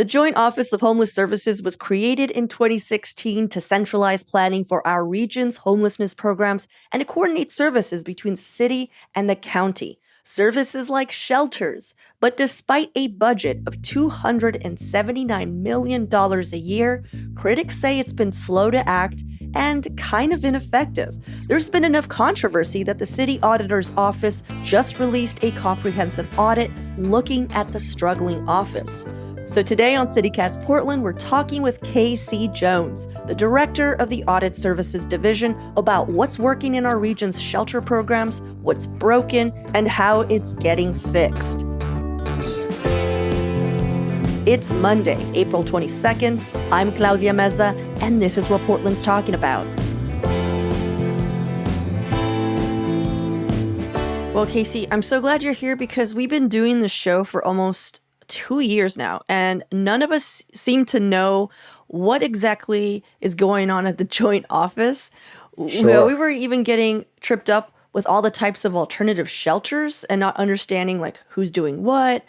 The Joint Office of Homeless Services was created in 2016 to centralize planning for our region's homelessness programs and to coordinate services between the city and the county. Services like shelters. But despite a budget of $279 million a year, critics say it's been slow to act and kind of ineffective. There's been enough controversy that the city auditor's office just released a comprehensive audit looking at the struggling office. So today on CityCast Portland, we're talking with K.C. Jones, the director of the Audit Services Division, about what's working in our region's shelter programs, what's broken, and how it's getting fixed. It's Monday, April 22nd. I'm Claudia Meza, and this is what Portland's talking about. Well, Casey, I'm so glad you're here because we've been doing this show for almost 2 years now, and none of us seem to know what exactly is going on at the joint office. Sure. You know, we were even getting tripped up with all the types of alternative shelters and not understanding like who's doing what.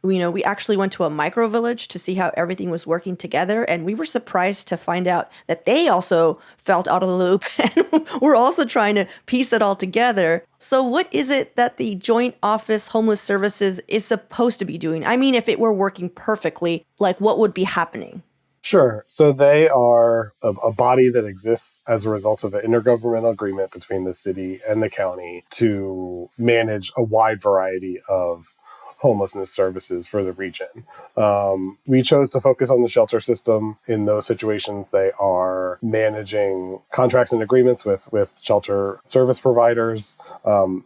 You know, we actually went to a micro village to see how everything was working together, and we were surprised to find out that they also felt out of the loop and we're also trying to piece it all together. So what is it that the Joint Office Homeless Services is supposed to be doing? I mean, if it were working perfectly, like what would be happening? Sure. So they are a body that exists as a result of an intergovernmental agreement between the city and the county to manage a wide variety of homelessness services for the region. We chose to focus on the shelter system. In those situations, they are managing contracts and agreements with shelter service providers.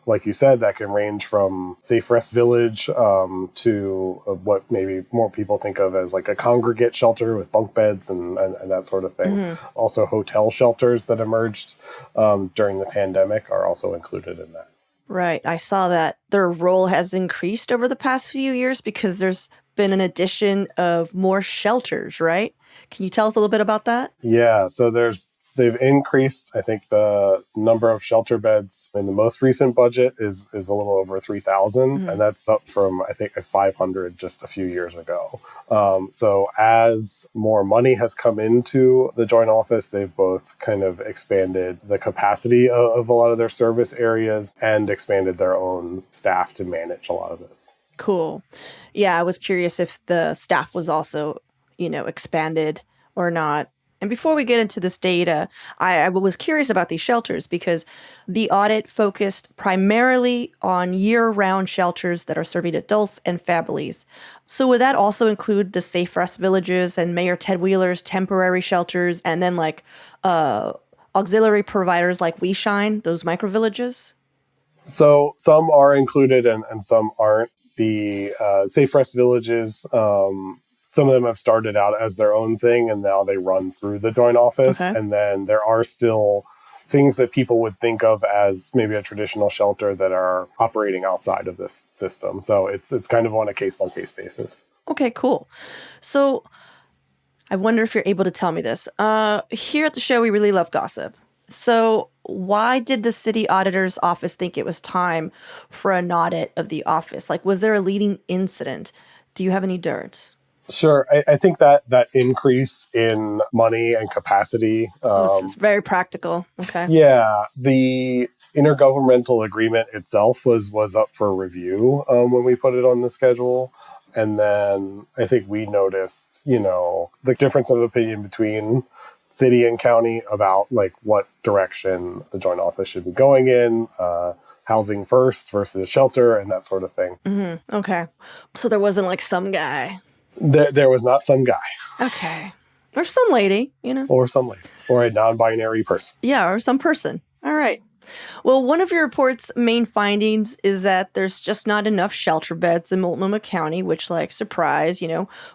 Like you said, that can range from Safe Rest Village to what maybe more people think of as like a congregate shelter with bunk beds and that sort of thing. Mm-hmm. Also, hotel shelters that emerged during the pandemic are also included in that. Right. I saw that their role has increased over the past few years because there's been an addition of more shelters, right? Can you tell us a little bit about that? Yeah. So they've increased, I think, the number of shelter beds in the most recent budget is a little over 3,000. Mm-hmm. And that's up from, I think, 500 just a few years ago. So as more money has come into the joint office, they've both kind of expanded the capacity of a lot of their service areas and expanded their own staff to manage a lot of this. Cool. Yeah, I was curious if the staff was also, expanded or not. And before we get into this data, I was curious about these shelters because the audit focused primarily on year-round shelters that are serving adults and families. So would that also include the Safe Rest Villages and Mayor Ted Wheeler's temporary shelters and then like auxiliary providers like We Shine, those micro-villages? So some are included and some aren't. The Safe Rest Villages, some of them have started out as their own thing, and now they run through the joint office. Okay. And then there are still things that people would think of as maybe a traditional shelter that are operating outside of this system. So it's kind of on a case-by-case basis. Okay, cool. So I wonder if you're able to tell me this. Here at the show, we really love gossip. So why did the city auditor's office think it was time for an audit of the office? Like, was there a leading incident? Do you have any dirt? Sure. I think that increase in money and capacity. This is very practical. Okay. Yeah. The intergovernmental agreement itself was up for review when we put it on the schedule. And then I think we noticed, the difference of opinion between city and county about like what direction the joint office should be going in, housing first versus shelter and that sort of thing. Mm-hmm. Okay. So there wasn't like some guy. There was not some guy. Okay. Or some lady, Or some lady. Or a non-binary person. Yeah, or some person. All right. Well, one of your report's main findings is that there's just not enough shelter beds in Multnomah County, which, surprise,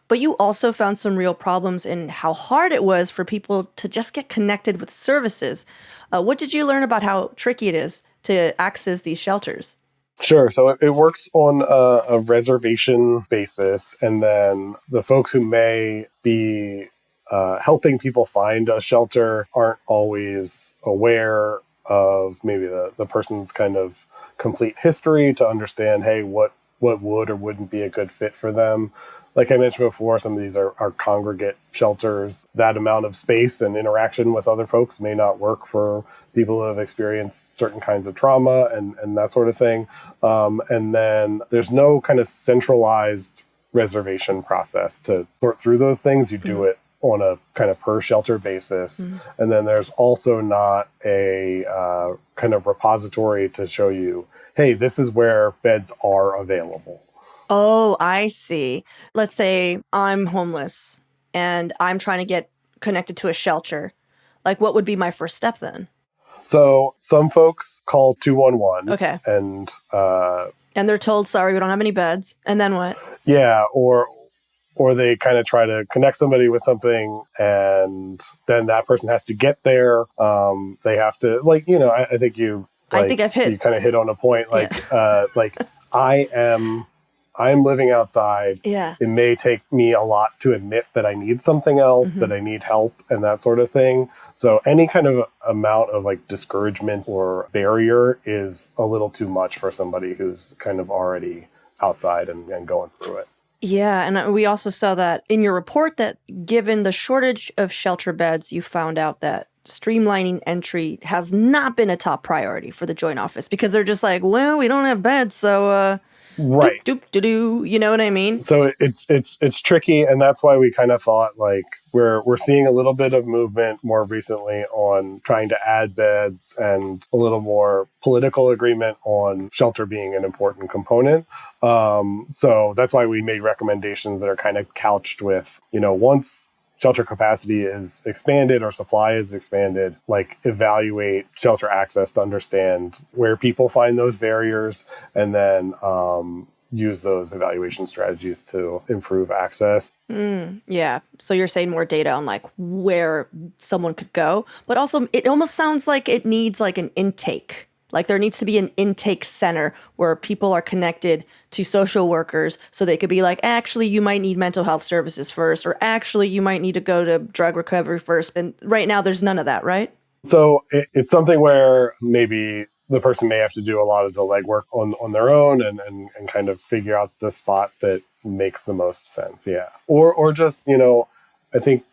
But you also found some real problems in how hard it was for people to just get connected with services. What did you learn about how tricky it is to access these shelters? Sure. So it works on a reservation basis. And then the folks who may be helping people find a shelter aren't always aware of maybe the person's kind of complete history to understand, hey, what what would or wouldn't be a good fit for them. Like I mentioned before, some of these are congregate shelters. That amount of space and interaction with other folks may not work for people who have experienced certain kinds of trauma and that sort of thing. And then there's no kind of centralized reservation process to sort through those things. You do it on a kind of per shelter basis. And then there's also not a kind of repository to show you, hey, this is where beds are available. Oh, I see. Let's say I'm homeless and I'm trying to get connected to a shelter. Like, what would be my first step then? So some folks call 211. Okay. And they're told, sorry, we don't have any beds. And then what? Yeah, or they kind of try to connect somebody with something, and then that person has to get there. They have to, like, you know, I think you. Like, I think I've hit. You kind of hit on a point, like, like I am living outside. Yeah. It may take me a lot to admit that I need something else, that I need help, and that sort of thing. So any kind of amount of like discouragement or barrier is a little too much for somebody who's kind of already outside and going through it. Yeah, and we also saw that in your report that given the shortage of shelter beds, you found out that streamlining entry has not been a top priority for the Joint Office because they're just like, well, we don't have beds, so right, doop, you know what I mean? So it's tricky, and that's why we kind of thought like we're seeing a little bit of movement more recently on trying to add beds and a little more political agreement on shelter being an important component. So that's why we made recommendations that are kind of couched with, you know, once shelter capacity is expanded or supply is expanded, like evaluate shelter access to understand where people find those barriers, and then use those evaluation strategies to improve access. Yeah. So you're saying more data on like where someone could go, but also it almost sounds like it needs like an intake. Like there needs to be an intake center where people are connected to social workers so they could be like, actually, you might need mental health services first, or actually, you might need to go to drug recovery first. And right now, there's none of that, right? So it's something where maybe the person may have to do a lot of the legwork on their own and kind of figure out the spot that makes the most sense. Yeah. Or just, you know, I think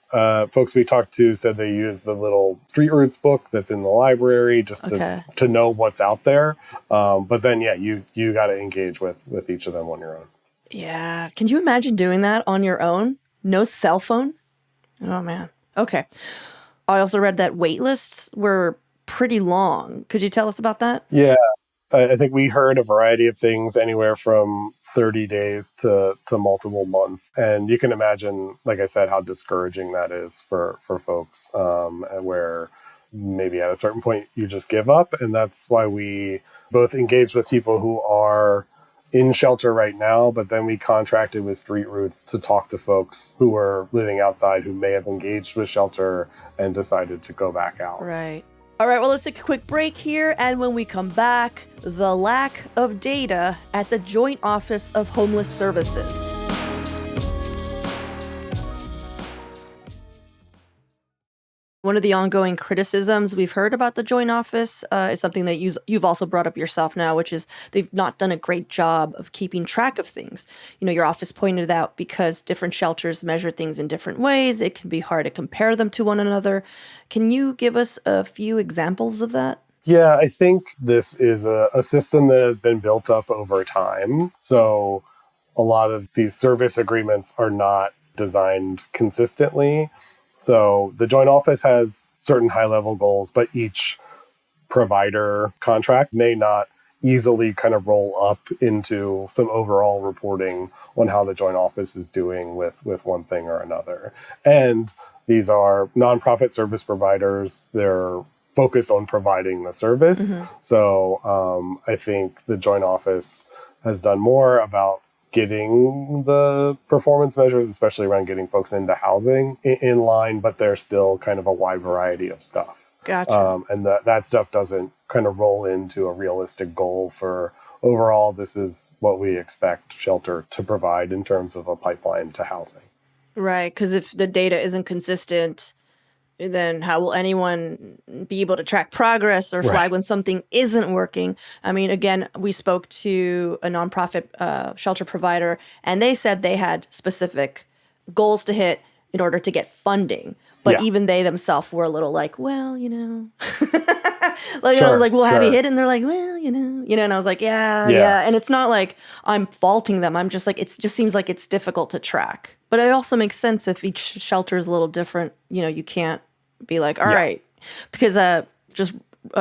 folks we talked to said they use the little Street Roots book that's in the library just to know what's out there. But then, yeah, you got to engage with each of them on your own. Yeah. Can you imagine doing that on your own? No cell phone? Oh, man. Okay. I also read that wait lists were pretty long. Could you tell us about that? Yeah. I think we heard a variety of things, anywhere from 30 days to multiple months. And you can imagine, like I said, how discouraging that is for folks, where maybe at a certain point you just give up. And that's why we both engaged with people who are in shelter right now, but then we contracted with Street Roots to talk to folks who are living outside who may have engaged with shelter and decided to go back out. Right. All right, well, let's take a quick break here. And when we come back, the lack of data at the Joint Office of Homeless Services. One of the ongoing criticisms we've heard about the Joint Office is something that you've also brought up yourself now, which is they've not done a great job of keeping track of things. You know, your office pointed out because different shelters measure things in different ways, it can be hard to compare them to one another. Can you give us a few examples of that? Yeah, I think this is a system that has been built up over time. So a lot of these service agreements are not designed consistently. So the Joint Office has certain high-level goals, but each provider contract may not easily kind of roll up into some overall reporting on how the Joint Office is doing with one thing or another. And these are nonprofit service providers. They're focused on providing the service. So I think the Joint Office has done more about getting the performance measures, especially around getting folks into housing, in line, but there's still kind of a wide variety of stuff. Gotcha. And that stuff doesn't kind of roll into a realistic goal for overall, this is what we expect shelter to provide in terms of a pipeline to housing. Right, because if the data isn't consistent, then how will anyone be able to track progress or flag Right. when something isn't working? I mean, again, we spoke to a nonprofit shelter provider, and they said they had specific goals to hit in order to get funding. But Yeah. even they themselves were a little like, well, like I was Sure. like, well, have you Sure. hit it? And they're like, well, and I was like, yeah. Yeah. And it's not like I'm faulting them. I'm just like, it just seems like it's difficult to track. But it also makes sense if each shelter is a little different. You can't be like, all Yeah. right, because just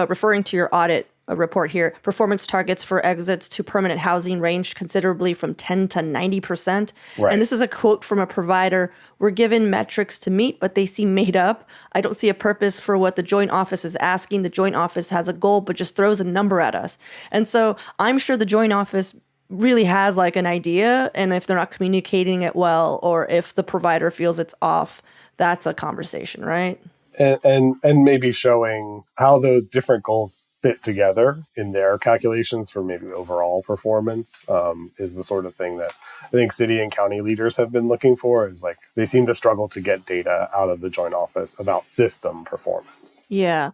referring to your audit report here, performance targets for exits to permanent housing ranged considerably from 10 to 90%. Right. And this is a quote from a provider. We're given metrics to meet, but they seem made up. I don't see a purpose for what the joint office is asking. The joint office has a goal, but just throws a number at us. And so I'm sure the joint office really has like an idea. And if they're not communicating it well, or if the provider feels it's off, that's a conversation, right? And maybe showing how those different goals fit together in their calculations for maybe overall performance is the sort of thing that I think city and county leaders have been looking for. Is like they seem to struggle to get data out of the joint office about system performance. Yeah.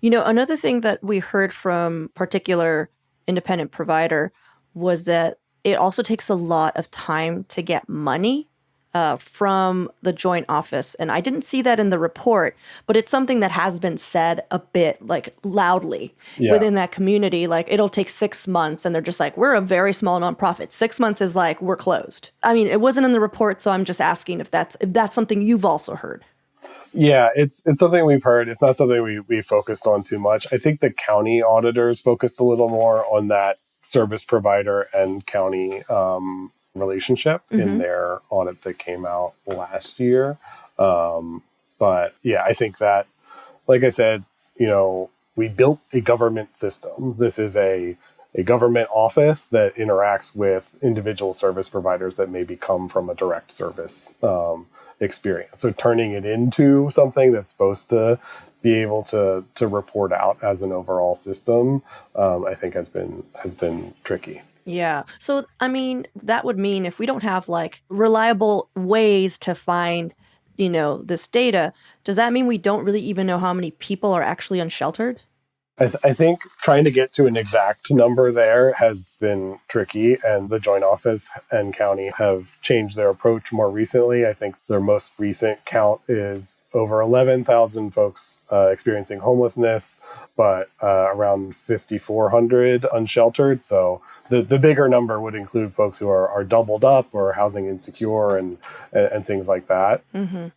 Another thing that we heard from particular independent provider was that it also takes a lot of time to get money from the joint office. And I didn't see that in the report, but it's something that has been said a bit like loudly within that community. Like it'll take 6 months and they're just like, we're a very small nonprofit. 6 months is like, we're closed. I mean, it wasn't in the report. So I'm just asking if that's something you've also heard. Yeah, it's something we've heard. It's not something we focused on too much. I think the county auditors focused a little more on that service provider and county relationship in their audit that came out last year. But yeah, I think that, like I said, we built a government system. This is a government office that interacts with individual service providers that maybe come from a direct service experience. So turning it into something that's supposed to be able to report out as an overall system, I think has been tricky. Yeah. So, I mean, that would mean if we don't have like reliable ways to find, this data, does that mean we don't really even know how many people are actually unsheltered? I think trying to get to an exact number there has been tricky, and the joint office and county have changed their approach more recently. I think their most recent count is over 11,000 folks experiencing homelessness, but around 5,400 unsheltered. So the bigger number would include folks who are doubled up or housing insecure and things like that. Mm-hmm.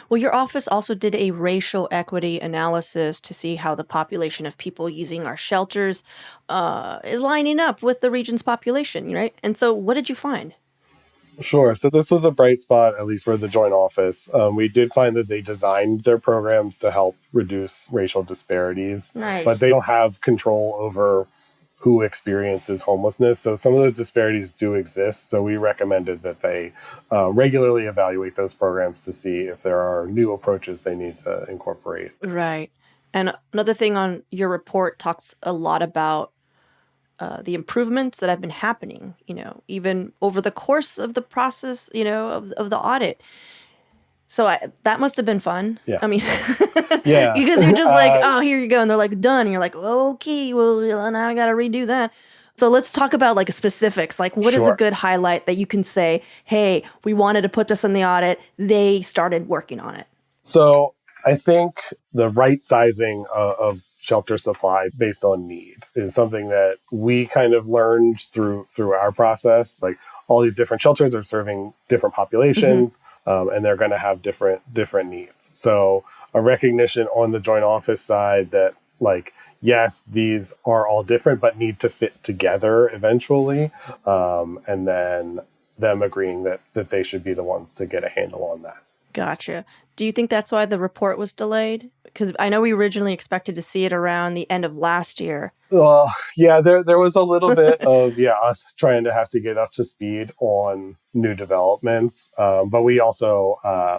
Well, your office also did a racial equity analysis to see how the population of people using our shelters is lining up with the region's population, right? And so what did you find? Sure. So this was a bright spot, at least for the joint office. We did find that they designed their programs to help reduce racial disparities, Nice. but they don't have control over who experiences homelessness. So some of those disparities do exist. So we recommended that they regularly evaluate those programs to see if there are new approaches they need to incorporate. Right. And another thing on your report talks a lot about the improvements that have been happening, even over the course of the process, of the audit. So that must have been fun. Yeah. I mean, Yeah. because you're just like, oh, here you go. And they're like, done. And you're like, okay, well, now I got to redo that. So let's talk about like specifics. Like what is a Sure. good highlight that you can say, hey, we wanted to put this in the audit. They started working on it. So I think the right sizing of shelter supply based on need is something that we kind of learned through our process. Like all these different shelters are serving different populations, and they're going to have different needs. So a recognition on the joint office side that like, yes, these are all different, but need to fit together eventually. And then them agreeing that they should be the ones to get a handle on that. Gotcha. Do you think that's why the report was delayed? Because I know we originally expected to see it around the end of last year. Well, yeah, there was a little bit of us trying to have to get up to speed on new developments, but we also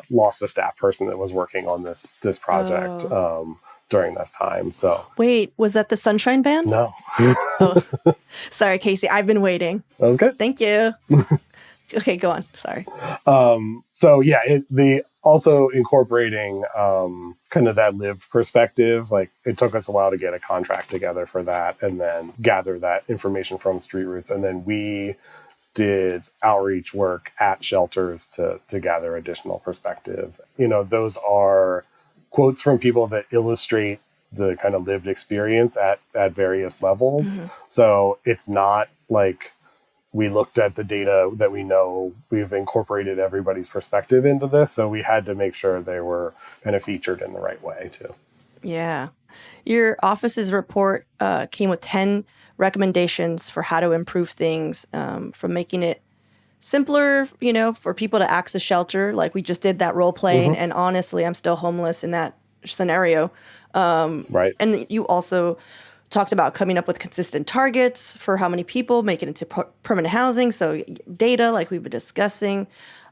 lost a staff person that was working on this project during this time. So wait, was that the Sunshine Band? No, Oh. Sorry, Casey, I've been waiting. that was good. Thank you. Okay, go on. Sorry. So yeah, the also incorporating kind of that lived perspective. Like it took us a while to get a contract together for that and then gather that information from Street Roots. And then we did outreach work at shelters to gather additional perspective. Those are quotes from people that illustrate the kind of lived experience at various levels. Mm-hmm. So it's not like we looked at the data that we know, we've incorporated everybody's perspective into this. So we had to make sure they were kind of featured in the right way too. Yeah. Your office's report came with 10 recommendations for how to improve things, from making it simpler, for people to access shelter. Like we just did that role playing. Mm-hmm. And honestly, I'm still homeless in that scenario. Right. And you also talked about coming up with consistent targets for how many people make it into permanent housing. So data, like we've been discussing.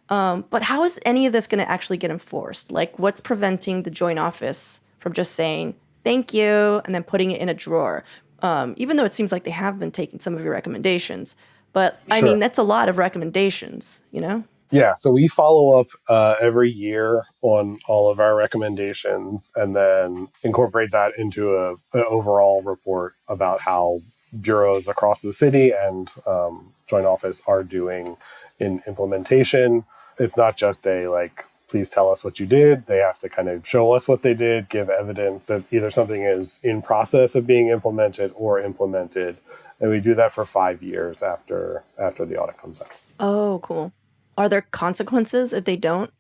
But how is any of this going to actually get enforced? Like what's preventing the joint office from just saying, thank you, and then putting it in a drawer? Even though it seems like they have been taking some of your recommendations. But I mean, that's a lot of recommendations, Yeah, so we follow up every year on all of our recommendations and then incorporate that into an overall report about how bureaus across the city and joint office are doing in implementation. It's not just please tell us what you did. They have to kind of show us what they did, give evidence that either something is in process of being implemented or implemented. And we do that for 5 years after the audit comes out. Oh, cool. Are there consequences if they don't?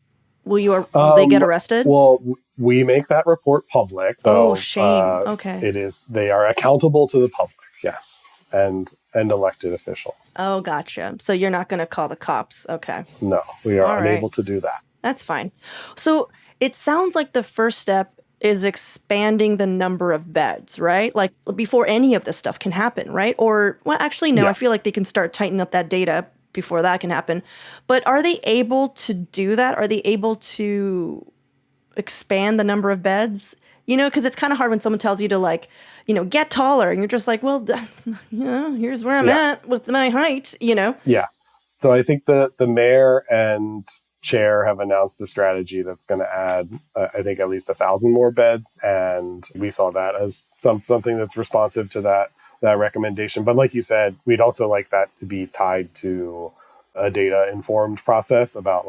Will they get arrested? Well, we make that report public. So, shame. Okay. They are accountable to the public, yes, and elected officials. Oh, gotcha. So you're not going to call the cops. Okay. No, we are unable to do that. That's fine. So it sounds like the first step is expanding the number of beds, right? Like before any of this stuff can happen, right? Or, well, actually, no, yeah. I feel like they can start tightening up that data before that can happen. But are they able to do that? Are they able to expand the number of beds? Because it's kind of hard when someone tells you to get taller and you're just like, well, here's where I'm at with my height, Yeah. So I think the mayor and chair have announced a strategy that's going to add, I think, at least 1,000 more beds. And we saw that as something that's responsive to that recommendation. But like you said, we'd also like that to be tied to a data-informed process about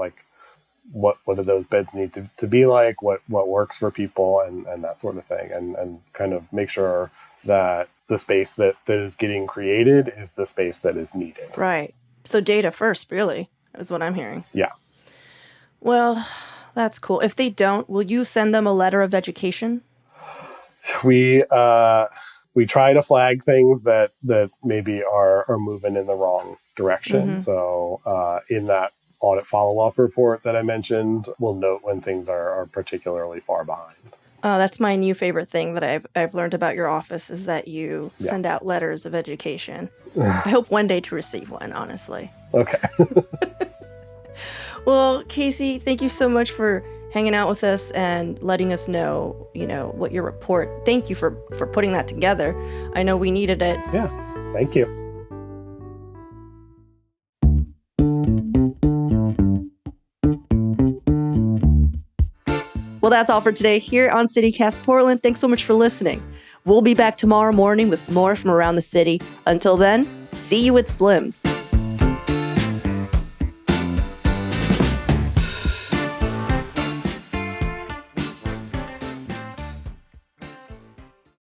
what do those beds need to be like, what works for people and that sort of thing. And kind of make sure that the space that is getting created is the space that is needed. Right. So data first, really, is what I'm hearing. Yeah. Well, that's cool. If they don't, will you send them a letter of education? We try to flag things that maybe are moving in the wrong direction. Mm-hmm. So in that audit follow-up report that I mentioned, we'll note when things are particularly far behind. That's my new favorite thing that I've learned about your office is that you send out letters of education. I hope one day to receive one, honestly. Okay. Well, Casey, thank you so much for hanging out with us and letting us know, what your report. Thank you for putting that together. I know we needed it. Yeah, thank you. Well, that's all for today here on CityCast Portland. Thanks so much for listening. We'll be back tomorrow morning with more from around the city. Until then, see you at Slim's.